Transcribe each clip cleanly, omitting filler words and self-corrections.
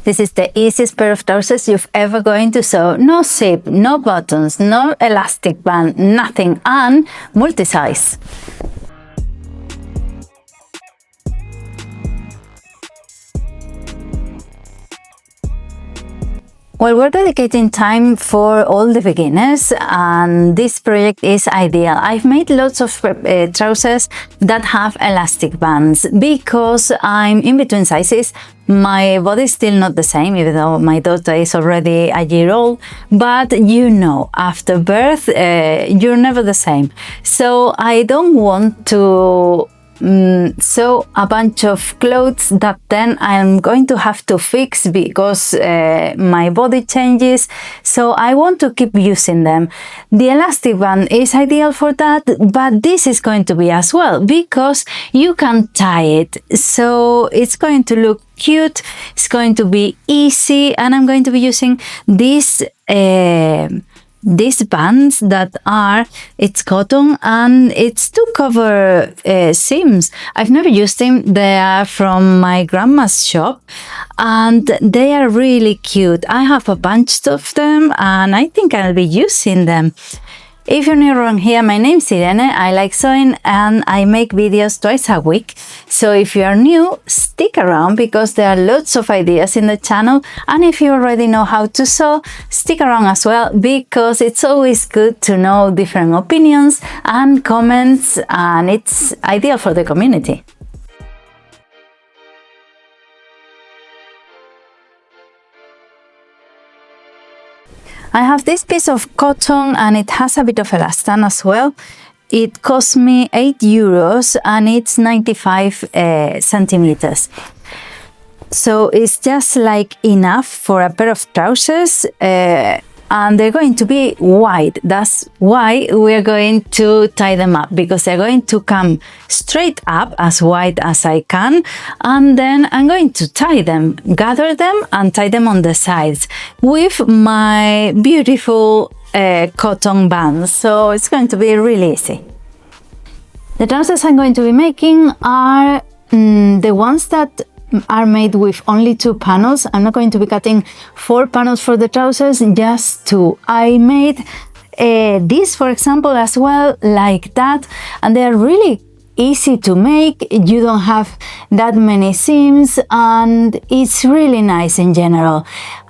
This is the easiest pair of trousers you've ever going to sew. No zip, no buttons, no elastic band, nothing, and multi-size. Well, we're dedicating time for all the beginners, and this project is ideal. I've made lots of trousers that have elastic bands because I'm in between sizes. My body is still not the same, even though my daughter is already a year old. But you know, after birth, you're never the same. So I don't want to sew a bunch of clothes that then I'm going to have to fix because my body changes, so I want to keep using them. The elastic band is ideal for that, but this is going to be as well because you can tie it, so it's going to look cute, it's going to be easy, and I'm going to be using these bands that it's cotton and it's to cover seams. I've never used them. They are from my grandma's shop and they are really cute. I have a bunch of them and I think I'll be using them. If you're new around here, my name's Irene. I like sewing and I make videos twice a week. So if you are new, stick around because there are lots of ideas in the channel. And if you already know how to sew, stick around as well because it's always good to know different opinions and comments, and it's ideal for the community. I have this piece of cotton and it has a bit of elastan as well. It cost me €8 and it's 95 centimeters. So it's just like enough for a pair of trousers and they're going to be wide. That's why we're going to tie them up, because they're going to come straight up as wide as I can, and then I'm going to tie them, gather them and tie them on the sides with my beautiful cotton bands. So it's going to be really easy. The trousers I'm going to be making are the ones that are made with only 2 panels. I'm not going to be cutting 4 panels for the trousers, just 2. I made this, for example, as well, like that, and they're really easy to make. You don't have that many seams and it's really nice in general.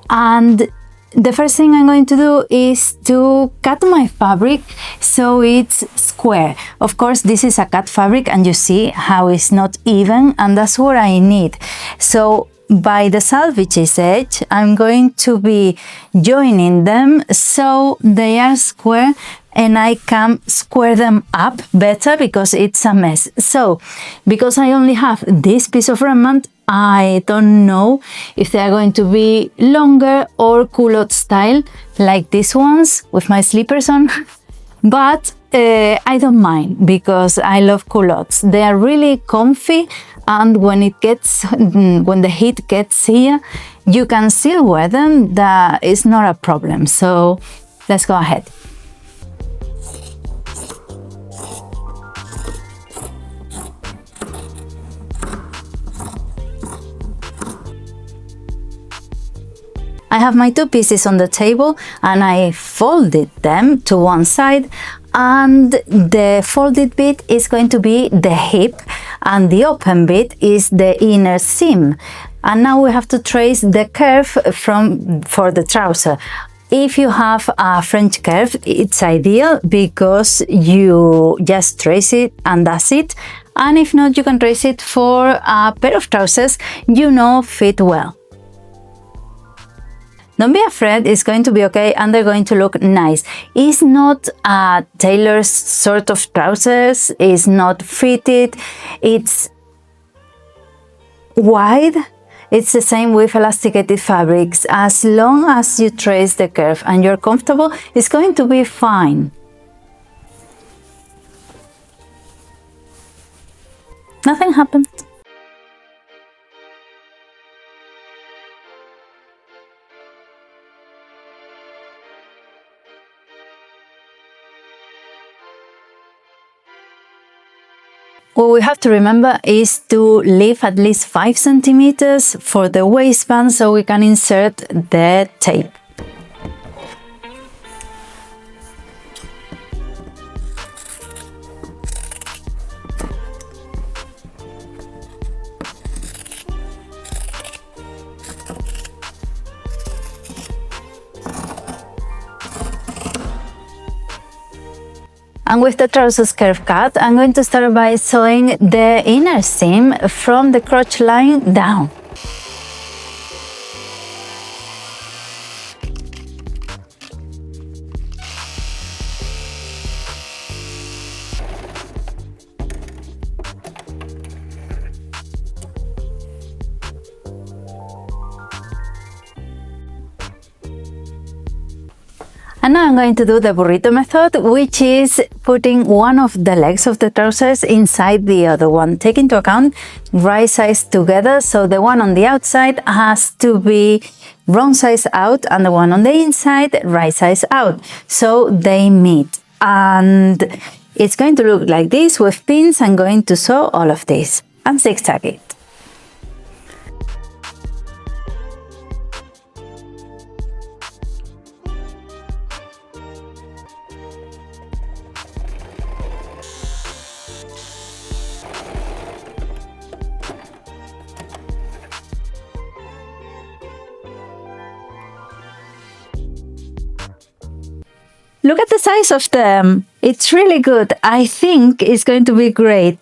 And the first thing I'm going to do is to cut my fabric so it's square. Of course, this is a cut fabric and you see how it's not even, and that's what I need. So by the salvages edge, I'm going to be joining them so they are square and I can square them up better because it's a mess. So because I only have this piece of remnant, I don't know if they are going to be longer or culotte style like these ones with my slippers on, but I don't mind because I love culottes. They are really comfy, and when the heat gets here, you can still wear them. That is not a problem. So let's go ahead. I have my 2 pieces on the table and I folded them to one side, and the folded bit is going to be the hip and the open bit is the inner seam. And now we have to trace the curve for the trouser. If you have a French curve, it's ideal because you just trace it and that's it. And if not, you can trace it for a pair of trousers you know fit well. Don't be afraid, it's going to be okay and they're going to look nice. It's not a tailor's sort of trousers, it's not fitted, it's wide. It's the same with elasticated fabrics. As long as you trace the curve and you're comfortable, it's going to be fine. Nothing happened. What we have to remember is to leave at least 5 centimeters for the waistband so we can insert the tape. And with the trousers curve cut, I'm going to start by sewing the inner seam from the crotch line down. And now I'm going to do the burrito method, which is putting one of the legs of the trousers inside the other one. Take into account right sides together, so the one on the outside has to be wrong size out and the one on the inside right size out, so they meet. And it's going to look like this with pins. I'm going to sew all of this and zigzag it. Look at the size of them. It's really good. I think it's going to be great.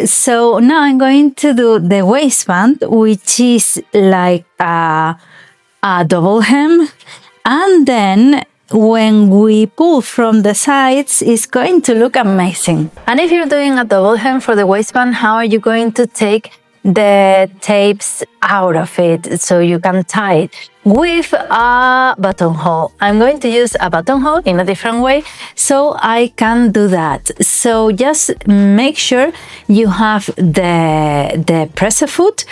So now I'm going to do the waistband, which is like a double hem. And then when we pull from the sides, it's going to look amazing. And if you're doing a double hem for the waistband, how are you going to take the tapes out of it so you can tie it? With a buttonhole. I'm going to use a buttonhole in a different way so I can do that. So just make sure you have the presser foot,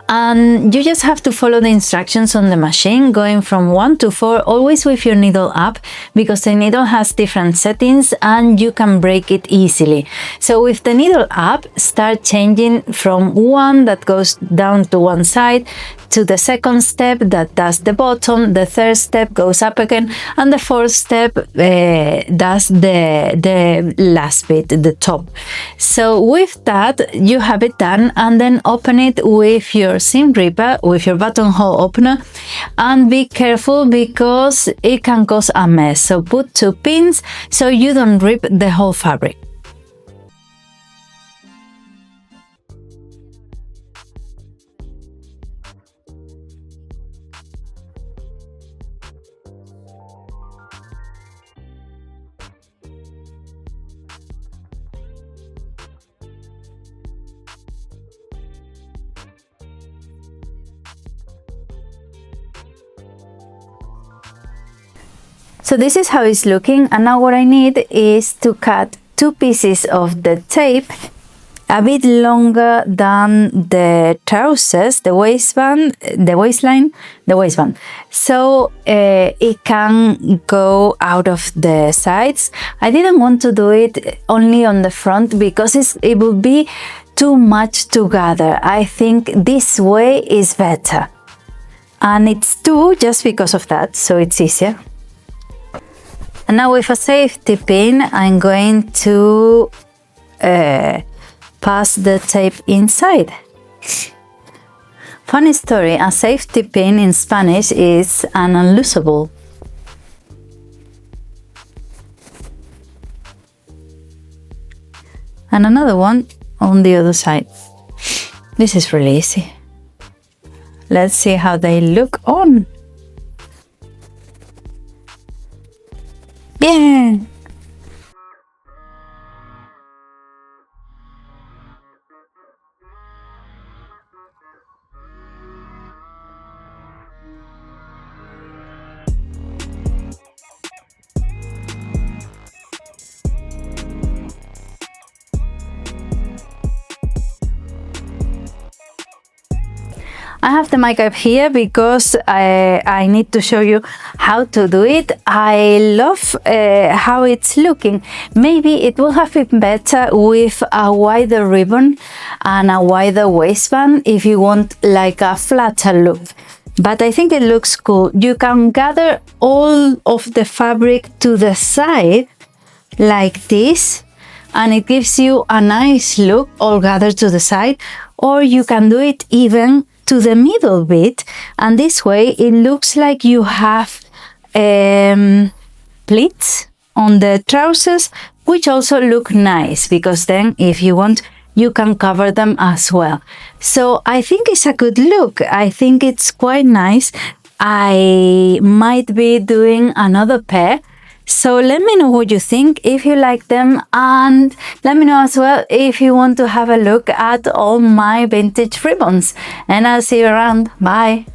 and you just have to follow the instructions on the machine, going from 1 to 4, always with your needle up, because the needle has different settings and you can break it easily. So with the needle up, start changing from one that goes down to one side to the second step that does the bottom, the third step goes up again, and the fourth step does the last bit, the top. So with that, you have it done, and then open it with your seam ripper, with your buttonhole opener, and be careful because it can cause a mess. So put 2 pins so you don't rip the whole fabric. So this is how it's looking, and now what I need is to cut 2 pieces of the tape a bit longer than the trousers, the waistband, the waistline, the waistband. So it can go out of the sides. I didn't want to do it only on the front because it would be too much together. I think this way is better. And it's 2 just because of that, so it's easier. And now with a safety pin, I'm going to pass the tape inside. Funny story, a safety pin in Spanish is an unloosable. And another one on the other side. This is really easy. Let's see how they look on. Bien. I have the mic up here because I need to show you how to do it. I love how it's looking. Maybe it will have been better with a wider ribbon and a wider waistband if you want like a flatter look. But I think it looks cool. You can gather all of the fabric to the side like this, and it gives you a nice look all gathered to the side, or you can do it even to the middle bit, and this way it looks like you have pleats on the trousers, which also look nice, because then if you want you can cover them as well. So I think it's a good look. I think it's quite nice. I might be doing another pair. So let me know what you think, if you like them, and let me know as well if you want to have a look at all my vintage ribbons. And I'll see you around. Bye.